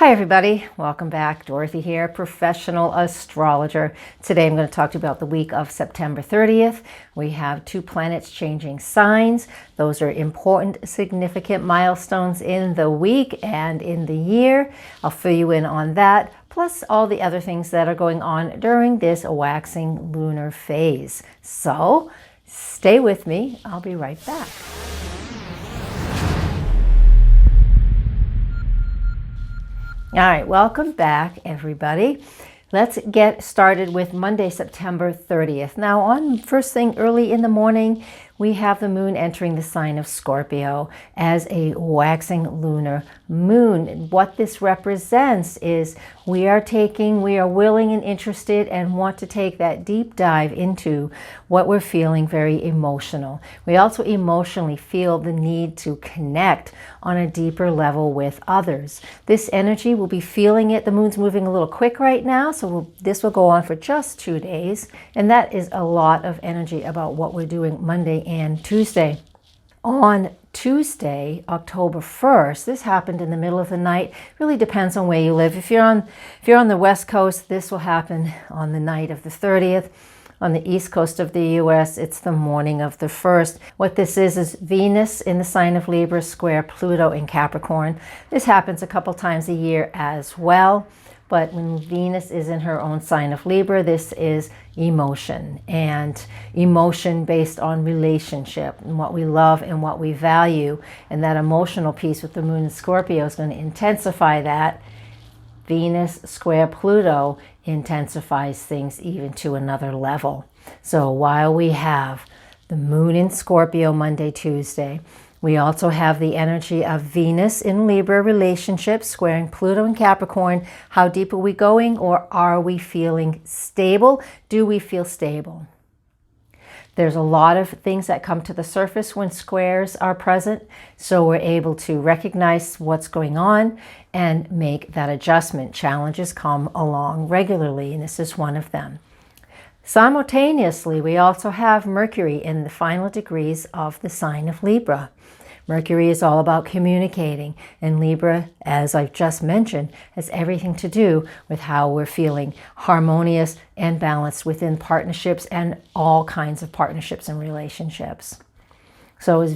Hi everybody, welcome back. Dorothy here, Professional Astrologer. Today I'm going to talk to you about the week of September 30th. We have 2 planets changing signs. Those are important, significant milestones in the week and in the year. I'll fill you in on that, plus all the other things that are going on during this waxing lunar phase. So stay with me, I'll be right back. All right, welcome back, everybody. Let's get started with Monday, September 30th. Now, on first thing early in the morning, we have the moon entering the sign of Scorpio as a waxing lunar moon. What this represents is we are willing and interested and want to take that deep dive into what we're feeling, very emotional. We also emotionally feel the need to connect on a deeper level with others. This energy, we'll be feeling it. The moon's moving a little quick right now, so this will go on for just 2 days. And that is a lot of energy about what we're doing Monday and Tuesday. On Tuesday, October 1st, this happened in the middle of the night. Really depends on where you live. If you're on the West Coast, this will happen on the night of the 30th. On the East Coast of the US, it's the morning of the 1st. What this is Venus in the sign of Libra square Pluto in Capricorn. This happens a couple times a year as well. But when Venus is in her own sign of Libra, this is emotion, and emotion based on relationship and what we love and what we value. And that emotional piece with the moon in Scorpio is going to intensify that. Venus square Pluto intensifies things even to another level. So while we have the moon in Scorpio Monday, Tuesday, we also have the energy of Venus in Libra relationships, squaring Pluto and Capricorn. How deep are we going, or are we feeling stable? Do we feel stable? There's a lot of things that come to the surface when squares are present, so we're able to recognize what's going on and make that adjustment. Challenges come along regularly, and this is one of them. Simultaneously, we also have Mercury in the final degrees of the sign of Libra. Mercury is all about communicating, and Libra, as I've just mentioned, has everything to do with how we're feeling harmonious and balanced within partnerships and all kinds of partnerships and relationships. So as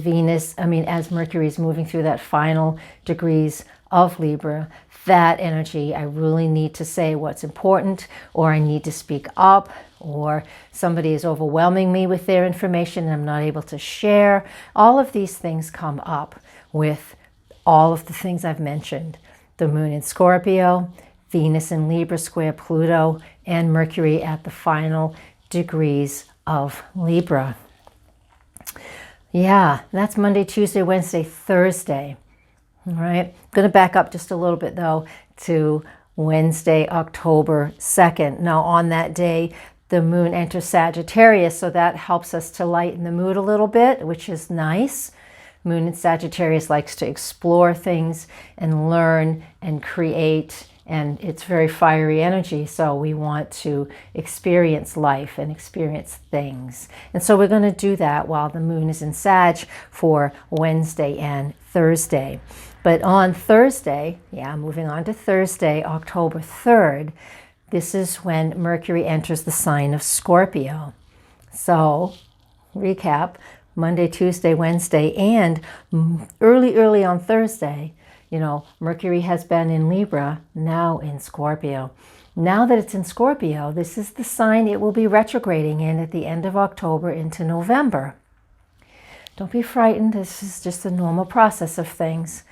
Mercury is moving through that final degrees of Libra, that energy, I really need to say what's important, or I need to speak up, or somebody is overwhelming me with their information and I'm not able to share. All of these things come up with all of the things I've mentioned. The moon in Scorpio, Venus in Libra square Pluto, and Mercury at the final degrees of Libra. Yeah, that's Monday, Tuesday, Wednesday, Thursday. All right, I'm going to back up just a little bit though to Wednesday, October 2nd. Now on that day, the moon enters Sagittarius, so that helps us to lighten the mood a little bit, which is nice. Moon in Sagittarius likes to explore things and learn and create, and it's very fiery energy, so we want to experience life and experience things. And so we're going to do that while the moon is in Sag for Wednesday and Thursday. But on Thursday, moving on to Thursday, October 3rd, this is when Mercury enters the sign of Scorpio. So, recap, Monday, Tuesday, Wednesday, and early on Thursday, Mercury has been in Libra, now in Scorpio. Now that it's in Scorpio, this is the sign it will be retrograding in at the end of October into November. Don't be frightened, this is just a normal process of things.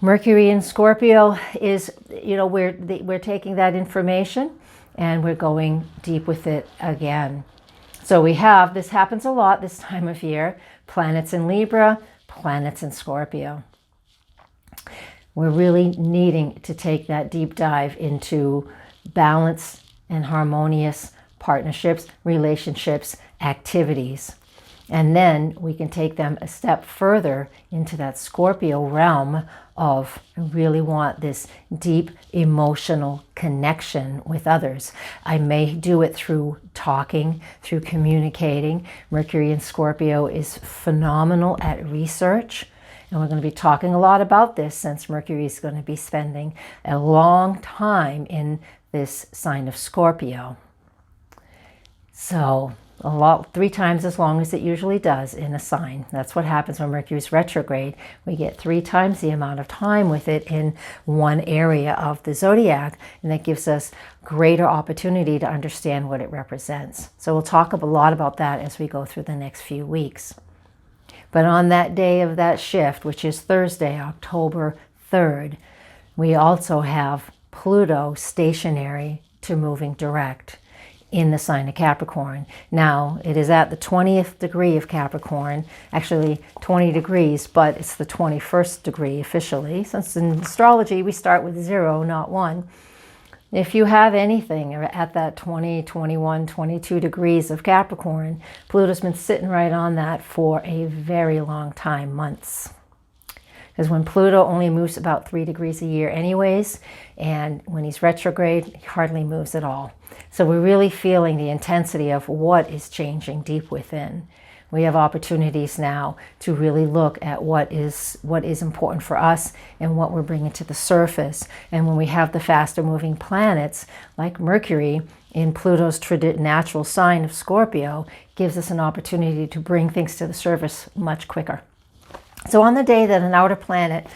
Mercury in Scorpio is, we're taking that information and we're going deep with it again. So this happens a lot this time of year, planets in Libra, planets in Scorpio. We're really needing to take that deep dive into balance and harmonious partnerships, relationships, activities. And then we can take them a step further into that Scorpio realm of I really want this deep emotional connection with others. I may do it through talking, through communicating. Mercury in Scorpio is phenomenal at research And we're going to be talking a lot about this since Mercury is going to be spending a long time in this sign of Scorpio. So a lot, 3 times as long as it usually does in a sign. That's what happens when Mercury's retrograde. We get 3 times the amount of time with it in one area of the zodiac, and that gives us greater opportunity to understand what it represents. So we'll talk a lot about that as we go through the next few weeks. But on that day of that shift, which is Thursday, October 3rd, we also have Pluto stationary to moving direct in the sign of Capricorn. Now, it is at the 20th degree of Capricorn, actually 20 degrees, but it's the 21st degree officially, since in astrology we start with 0, not 1. If you have anything at that 20, 21, 22 degrees of Capricorn, Pluto's been sitting right on that for a very long time, months. Because when Pluto only moves about 3 degrees a year anyways, and when he's retrograde, he hardly moves at all. So we're really feeling the intensity of what is changing deep within. We have opportunities now to really look at what is important for us and what we're bringing to the surface. And when we have the faster moving planets like Mercury in Pluto's natural sign of Scorpio, gives us an opportunity to bring things to the surface much quicker. So on the day that an outer planet,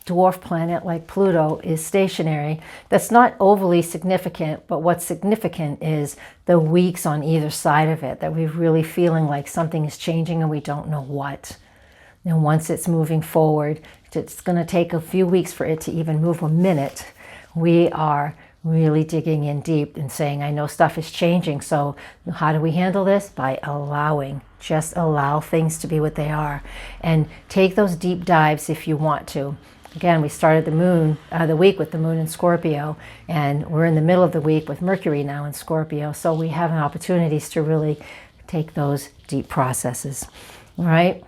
dwarf planet like Pluto, is stationary, that's not overly significant, but what's significant is the weeks on either side of it, that we're really feeling like something is changing and we don't know what. And once it's moving forward, it's going to take a few weeks for it to even move a minute. We are really digging in deep and saying, I know stuff is changing, so how do we handle this? By allowing. Just allow things to be what they are. And take those deep dives if you want to. Again, we started the week with the moon in Scorpio, and we're in the middle of the week with Mercury now in Scorpio, so we have opportunities to really take those deep processes. All right?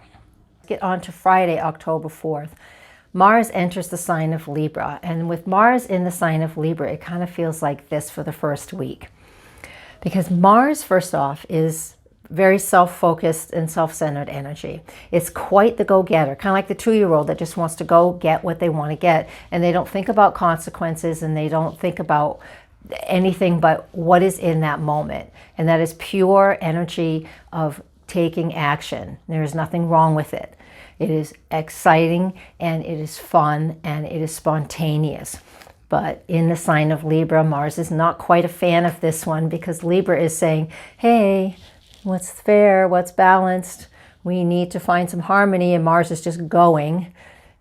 Get on to Friday, October 4th. Mars enters the sign of Libra, and with Mars in the sign of Libra, it kind of feels like this for the first week. Because Mars, first off, is very self-focused and self-centered energy. It's quite the go-getter, kind of like the 2-year-old that just wants to go get what they want to get, and they don't think about consequences, and they don't think about anything but what is in that moment. And that is pure energy of taking action. There is nothing wrong with it. It is exciting, and it is fun, and it is spontaneous. But in the sign of Libra, Mars is not quite a fan of this one, because Libra is saying, hey, what's fair, what's balanced? We need to find some harmony, and Mars is just going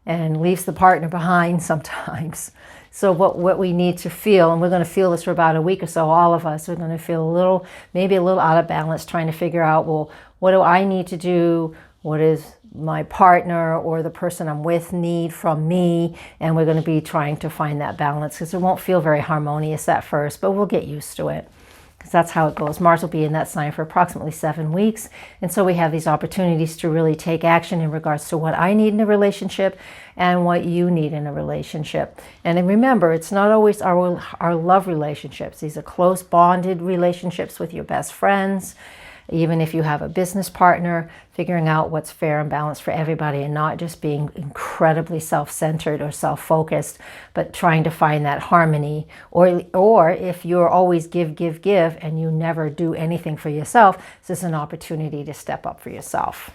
and leaves the partner behind sometimes. So what we need to feel, and we're going to feel this for about a week or so, all of us, we're going to feel maybe a little out of balance, trying to figure out, well, what do I need to do? What is my partner or the person I'm with need from me? And we're going to be trying to find that balance, because it won't feel very harmonious at first, but we'll get used to it. Because that's how it goes. Mars will be in that sign for approximately 7 weeks. And so we have these opportunities to really take action in regards to what I need in a relationship and what you need in a relationship. And then remember, it's not always our love relationships. These are close bonded relationships with your best friends. Even if you have a business partner, figuring out what's fair and balanced for everybody, and not just being incredibly self-centered or self-focused, but trying to find that harmony. Or if you're always give, and you never do anything for yourself, this is an opportunity to step up for yourself.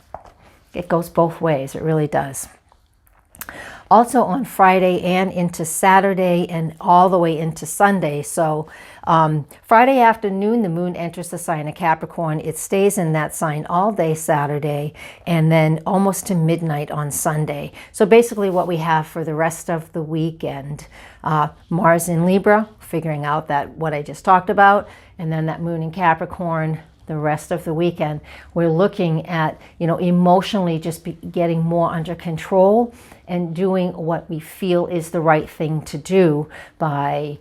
It goes both ways, it really does. Also on Friday and into Saturday and all the way into Sunday. So Friday afternoon, the moon enters the sign of Capricorn. It stays in that sign all day Saturday, and then almost to midnight on Sunday. So basically what we have for the rest of the weekend, Mars in Libra, figuring out that what I just talked about, and then that moon in Capricorn, the rest of the weekend, we're looking at, emotionally just getting more under control and doing what we feel is the right thing to do by,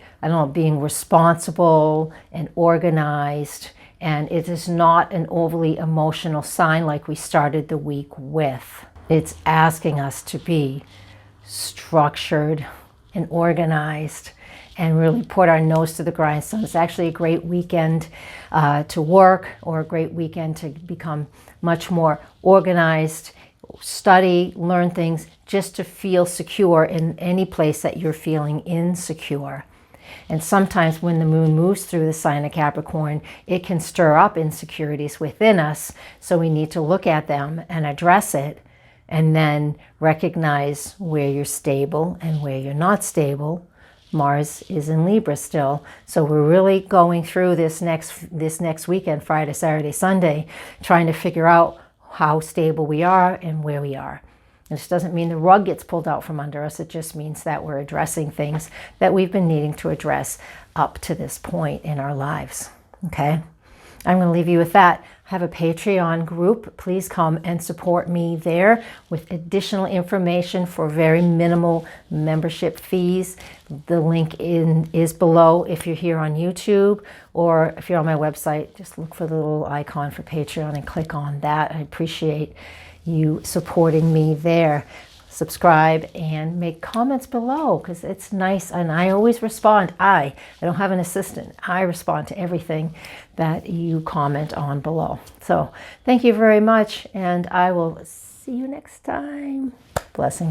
being responsible and organized. And it is not an overly emotional sign like we started the week with. It's asking us to be structured and organized and really put our nose to the grindstone. It's actually a great weekend to work, or a great weekend to become much more organized study, learn things just to feel secure in any place that you're feeling insecure. And sometimes when the moon moves through the sign of Capricorn, it can stir up insecurities within us. So we need to look at them and address it, and then recognize where you're stable and where you're not stable. Mars is in Libra still. So we're really going through this next weekend, Friday, Saturday, Sunday, trying to figure out how stable we are and where we are. This doesn't mean the rug gets pulled out from under us. It just means that we're addressing things that we've been needing to address up to this point in our lives. Okay? I'm going to leave you with that. I have a Patreon group. Please come and support me there with additional information for very minimal membership fees. The link is below if you're here on YouTube, or if you're on my website, just look for the little icon for Patreon and click on that. I appreciate you supporting me there. Subscribe and make comments below, because it's nice, and I always respond. I don't have an assistant. I respond to everything that you comment on below. So thank you very much, and I will see you next time. Blessings.